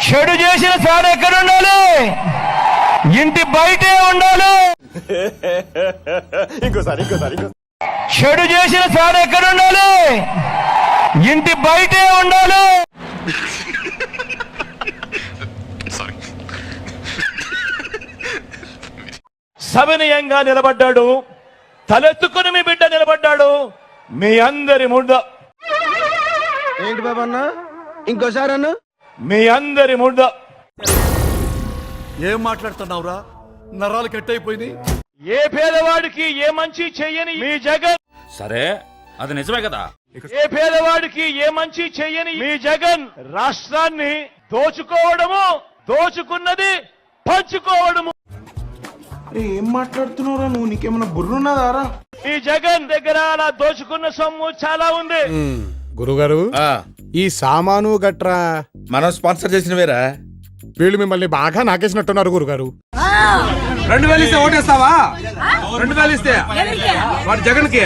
చెడు చేసిన సార్ ఎక్కడ ఉండాలి? ఇంటి బయటే ఉండాలి. ఇంకోసారి చెడు చేసిన సార్ ఎక్కడ ఉండాలి? ఇంటి బయటే ఉండాలి. సవినయంగా నిలబడ్డాడు. తలెత్తుకుని మీ బిడ్డ నిలబడ్డాడు. మీ అందరి ముద్ద ఏంటి బాబన్న ఇంకోసారి అన్న మీ అందరి ముద్ద. ఏం మాట్లాడుతున్నావురా? నరాలు కట్టయిపోయినాయి. ఏ పేదవాడికి ఏ మంచి చెయ్యని మీ జగన్. సరే అది నిజమే కదా. ఏ పేదవాడికి ఏ మంచి చెయ్యని మీ జగన్ రాష్ట్రాన్ని దోచుకోవడము, దోచుకున్నది పంచుకోవడము. ఏం మాట్లాడుతున్నావురా నువ్వు? నీకేమన్నా బుర్రున్నదారా? ఈ జగన్ దగ్గర అలా దోచుకున్న సొమ్ము చాలా ఉంది. గురుగారు ఈ సామాను గట్రా మనం స్పాన్సర్ చేసిన వేరా? వీళ్ళు మిమ్మల్ని బాగా నాకేసినట్టున్నారు గురుగారు. 2000 ఇస్తే ఓటేస్తావా? 2000 ఇస్తే వాడు జగన్ కి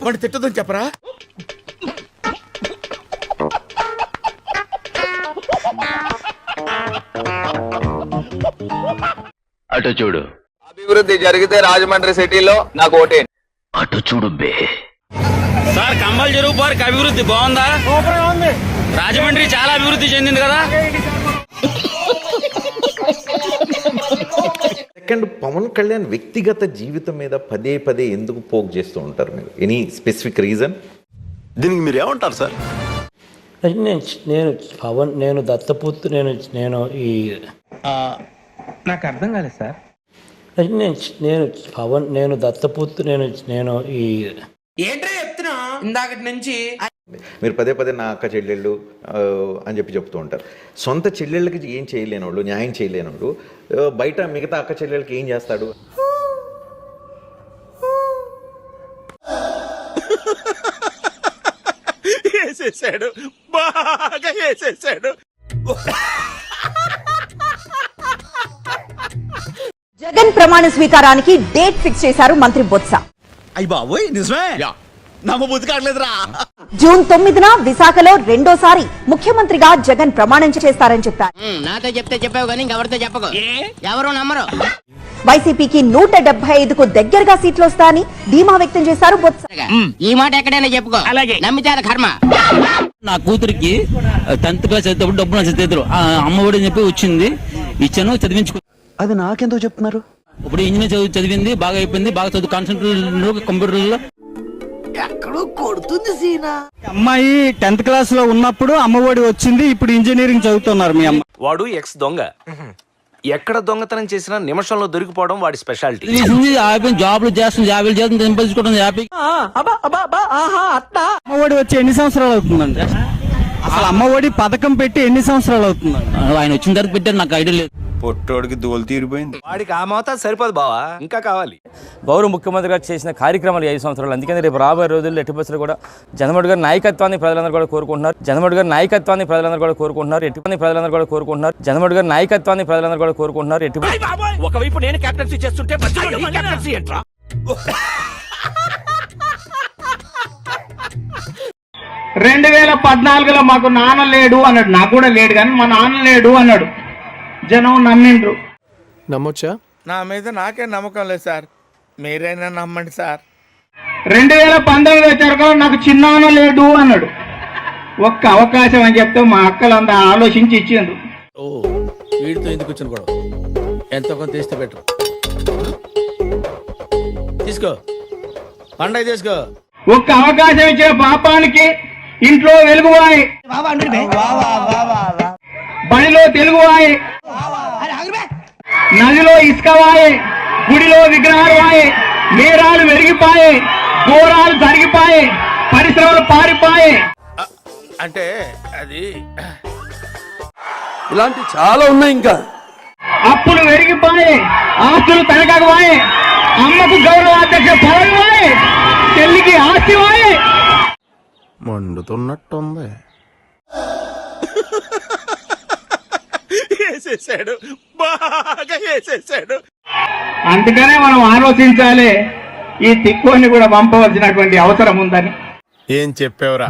వాడు తిట్టదని చెప్పరా? అటు చూడు. అభివృద్ధి జరిగితే రాజమండ్రి సిటీలో నాకు ఓటే. అటు చూడు బే. సార్ కంబల్ చెరువు పార్క్ అభివృద్ధి బాగుందా? రాజమండ్రి చాలా అభివృద్ధి చెందింది కదా. సెకండ్, పవన్ కళ్యాణ్ వ్యక్తిగత జీవితం మీద పదే పదే ఎందుకు పోక్ చేస్తూ ఉంటారు మీరు? Any specific reason? దీనికి మీరు ఏమంటారు సార్? నేను దత్తపుత్రు నేను ఈ నాకు అర్థం కాలేదు సార్. నేను దత్తపుత్రు నేను ఈ ఏంట్రా చెప్తున్నా ఇందాకటి నుంచి? మీరు పదే పదే నా అక్క చెల్లెళ్ళు అని చెప్తూ ఉంటారు. సొంత చెల్లెళ్ళకి ఏం చేయలేనోళ్ళు, న్యాయం చేయలేనోళ్ళు బయట మిగతా అక్క చెల్లెళ్ళకి ఏం చేస్తాడు? వేసేసాడు, బాగా వేసేసాడు. జగన్ ప్రమాణ స్వీకారానికి డేట్ ఫిక్స్ చేశారు మంత్రి బొత్స. అయ్య బాబోయ్, నిజమే? నమ్మబుద్ధి కావట్లేదురా. జూన్ 9న విశాఖలో రెండోసారి ముఖ్యమంత్రిగా జగన్ ప్రమాణం చేస్తారని చెప్పారు. నాతో చెప్తే చెప్పావు కానీ ఇంకెవరితో చెప్పకు. ఎవరు నమ్మరు. వైసీపీకి 175కు దగ్గరగా సీట్లు వస్తాయని ధీమా వ్యక్తం చేశారు బొత్స. ఈ మాట ఎక్కడైనా చెప్పుకో, నమ్మితే కర్మ. నా కూతురికి 10th క్లాస్ చదివేటప్పుడు డబ్బు నా చేతులు అమ్మఒడి చెప్పి వచ్చింది, ఇచ్చాను, చదివించుకో. అది నాకెందుకు చెప్తున్నారు? ఇప్పుడు ఇంజనీర్ చదివింది, బాగా అయిపోయింది, బాగా చదువు కాన్సెంట్రేట్ కంప్యూటర్లో. అమ్మాయి 10th క్లాస్ లో ఉన్నప్పుడు అమ్మఒడి వచ్చింది, ఇప్పుడు ఇంజనీరింగ్ చదువుతున్నారు మీ అమ్మ. వాడు ఎక్స్ దొంగ. ఎక్కడ దొంగతనం చేసినా నిమిషంలో దొరికిపోవడం వాడి స్పెషాలిటీ. జాబ్లు చేస్తుంది, 50 చేస్తుంది, సంపాదించుకోవడం హ్యాపీ. అమ్మఒడి వచ్చి ఎన్ని సంవత్సరాలు అవుతుందండి? అసలు అమ్మఒడి పథకం పెట్టి ఎన్ని సంవత్సరాలు అవుతుందండి? ఆయన వచ్చిన తర్వాత పెట్టారు, నాకు ఐడియా లేదు. పొట్టోడికి దోలు తీరిపోయింది. వాడికి ఆ మోతాదు సరిపోదు బావా, ఇంకా కావాలి. గౌరవ ముఖ్యమంత్రి గారు చేసిన కార్యక్రమాలు 5 సంవత్సరాలు. అందుకని రేపు రాబోయే రోజుల్లో ఎట్టి పరిస్థితుల్లో కూడా జగన్మోహన్ గారి నాయకత్వాన్ని ప్రజలందరూ కూడా కోరుకుంటున్నారు. జగన్మోహన్ గారి నాయకత్వాన్ని ప్రజలందరూ కూడా కోరుకుంటున్నారు. జగన్మోహన్ గారి నాయకత్వాన్ని ప్రజలందరూ కూడా కోరుకుంటున్నారు. ఒకవైపు నేను కెప్టెన్సీ చేస్తుంటే 2014లో మాకు నాన్న లేడు అన్నాడు. నాకు కూడా లేడు కానీ మా నాన్న లేడు అన్నాడు. జనం నమ్మిండ్రు. నమ్మొచ్చా? నా మీద నాకే నమ్మకం లేదు సార్, మీరైనా నమ్మండి సార్. 2019 వచ్చారు, నాకు చిన్నాన్న లేడు అన్నాడు. ఒక్క అవకాశం అని చెప్తే మా అక్కలంతా ఆలోచించి ఇచ్చిండ్రు. ఓ వీడితో ఎందుకు వచ్చిన గొడవ? ఎంతో కొంత తీస్తే బెటర్. తీసుకో, పండగ తీసుకో. ఒక్క అవకాశం ఇచ్చిన పాపానికి ఇంట్లో వెలుగువాయి, బడిలో తెలుగువాయి, నదిలో ఇసుకవాయి, గుడిలో విగ్రహాలు వాయి, నేరాలు వెరిగిపాయి, ఘోరాలు జరిగిపాయి, పరిశ్రమలు పారిపాయి. అంటే అది ఇలాంటి చాలా ఉన్నాయి. ఇంకా అప్పులు వెరిగిపాయి, ఆస్తులు తనకవాయి, అమ్మకు గౌరవాధ్యక్ష పదవి వాయి, చెల్లికి ఆస్తి వాయి. మండుతున్నట్టుంది. వేసేసాడు, బాగా వేసేసాడు. అందుకనే మనం ఆలోచించాలి, ఈ తిక్కుని కూడా పంపవలసినటువంటి అవసరం ఉందని. ఏం చెప్పావురా?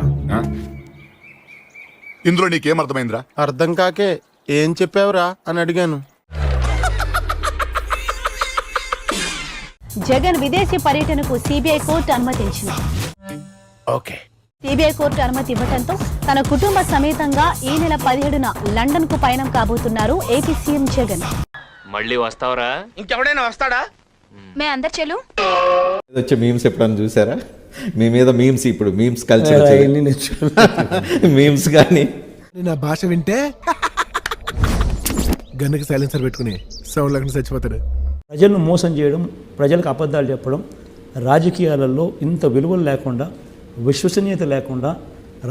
ఇందులో నీకేం అర్థమైందిరా? అర్థం కాకే ఏం చెప్పావురా అని అడిగాను. జగన్ విదేశీ పర్యటనకు సిబిఐ కోర్టు అనుమతించింది. ఓకే. సిబిఐ కోర్టు అనుమతి ఇవ్వడంతో తన కుటుంబ సమేతంగా ఈ నెల 17న లండన్ కు పయనం కాబోతున్నారు ఏపీ సీఎం జగన్. మళ్ళీ వస్తావరా? ఇంకెవడైనా వస్తాడా? మే అందరు చెలు వచ్చే మీమ్స్ ఎప్పుడన్నా చూసారా? మీ మీద మీమ్స్, ఇప్పుడు మీమ్స్ కల్చర్ మీమ్స్ కానీ నా భాష వింటే గన్నుకి సైలెన్సర్ పెట్టుకుని సౌండ్ లేకుండా చచ్చిపోతాడు. ప్రజలను మోసం చేయడం, ప్రజలకు అబద్ధాలు చెప్పడం, రాజకీయాలలో ఇంత విలువలు లేకుండా, విశ్వసనీయత లేకుండా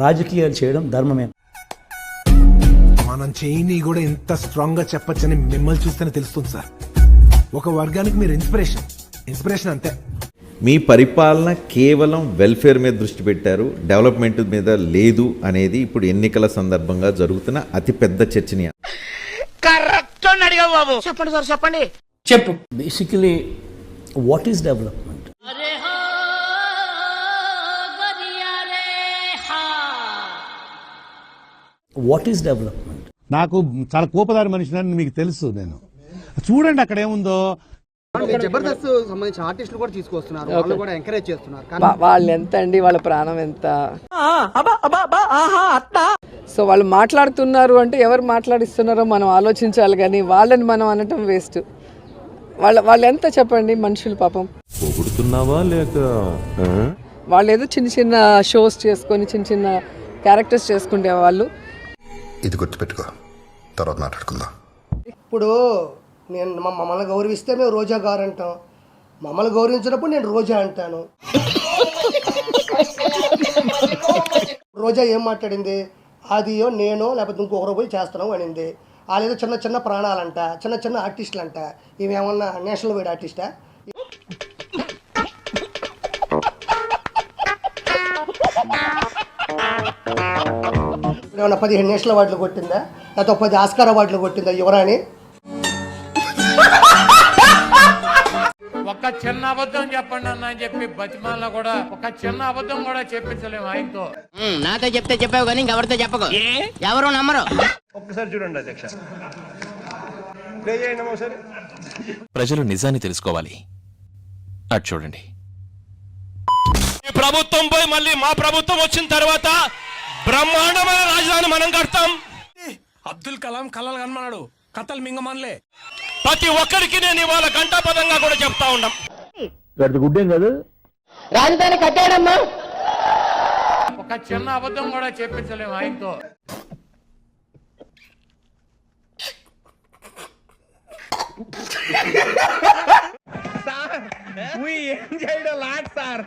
రాజకీయాలు చేయడం ధర్మమే. మనం చేయని కూడా ఇంత స్ట్రాంగ్ గా చెప్పొచ్చని మిమ్మల్ని చూస్తేనే తెలుస్తుంది సార్. ఒక వర్గానికి మీరు ఇన్స్పిరేషన్ అంతే. మీ పరిపాలన కేవలం వెల్ఫేర్ మీద దృష్టి పెట్టారు, డెవలప్మెంట్ మీద లేదు అనేది ఇప్పుడు ఎన్నికల సందర్భంగా జరుగుతున్న అతిపెద్ద చర్చనీయ. కరెక్ట్ అడిగావు బాబు. చెప్పండి సార్, చెప్పండి. చెప్పు. Basically what is development? What is development? నాకు చాలా కోపదారి మనిషిని మీకు తెలుసు. నేను చూడండి అక్కడ ఏముందో. జబర్దస్త్ సంబంధించిన ఆర్టిస్టులు కూడా తీసుకొస్తున్నారు, వాళ్ళు కూడా ఎంకరేజ్ చేస్తున్నారు. వాళ్ళు ఎంత అండి, వాళ్ళ ప్రాణం ఎంత? సో వాళ్ళు మాట్లాడుతున్నారు అంటే ఎవరు మాట్లాడిస్తున్నారో మనం ఆలోచించాలి, కానీ వాళ్ళని మనం అనటం వేస్ట్. వాళ్ళు ఎంత చెప్పండి మనుషులు పాపం. వాళ్ళు ఏదో చిన్న చిన్న షోస్ చేసుకొని చిన్న చిన్న క్యారెక్టర్స్ చేసుకుంటే వాళ్ళు. ఇది గుర్తుపెట్టుకో, తర్వాత మాట్లాడుకుందాం. ఇప్పుడు నేను మమ్మల్ని గౌరవిస్తే మేము రోజా గారు అంటాం, మమ్మల్ని గౌరవించినప్పుడు నేను రోజా అంటాను. రోజా ఏం మాట్లాడింది? అదియో నేనో లేకపోతే ఇంకొకరు పోయి చేస్తున్నాం అనింది. వాళ్ళేదో చిన్న చిన్న ప్రాణాలంట, చిన్న చిన్న ఆర్టిస్టులు అంట. ఇవేమన్నా నేషనల్ వైడ్ ఆర్టిస్టా? ఏమన్నా 15 నేషనల్ అవార్డులు కొట్టిందా, లేకపోతే 10 ఆస్కార్ అవార్డులు కొట్టిందా యువరాణి? ఒక చిన్న అబద్ధం చెప్పండి అన్న అని చెప్పి బతిమాల కూడా ఒక చిన్న అబద్ధం కూడా చెప్పించలేము ఆయనతో. నాతో చెప్తే చెప్పావు కానీ ఇంకెవరితో చెప్పకు, ఎవరు నమ్మరు. ఒక్కసారి చూడండి అధ్యక్ష. ప్రజలు నిజాన్ని తెలుసుకోవాలి. అటు చూడండి. ఈ ప్రభుత్వం పోయి మళ్ళీ మా ప్రభుత్వం వచ్చిన తర్వాత బ్రహ్మాండమైన రాజధాని మనం కడతాం. అబ్దుల్ కలాం కలలు కనమన్నాడు, కథలు మింగమనలే. ప్రతి ఒక్కరికి నేను ఇవాళ గంటాపదంగా కూడా చెప్తా ఉన్నాం. గుడ్డేం కాదు, రాజధాని కట్టాడమ్మా. ఒక చిన్న అబద్ధం కూడా చెప్పించలేము ఆయనతో. ఏం చేయడం లాట్ సార్,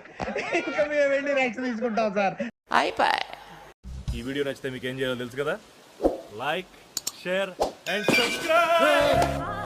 ఇంకా మేము వెళ్ళి నెక్స్ట్ తీసుకుంటాం సార్. ఈ వీడియో నచ్చితే మీకు ఏం చేయాలో తెలుసు కదా. Like, share and subscribe.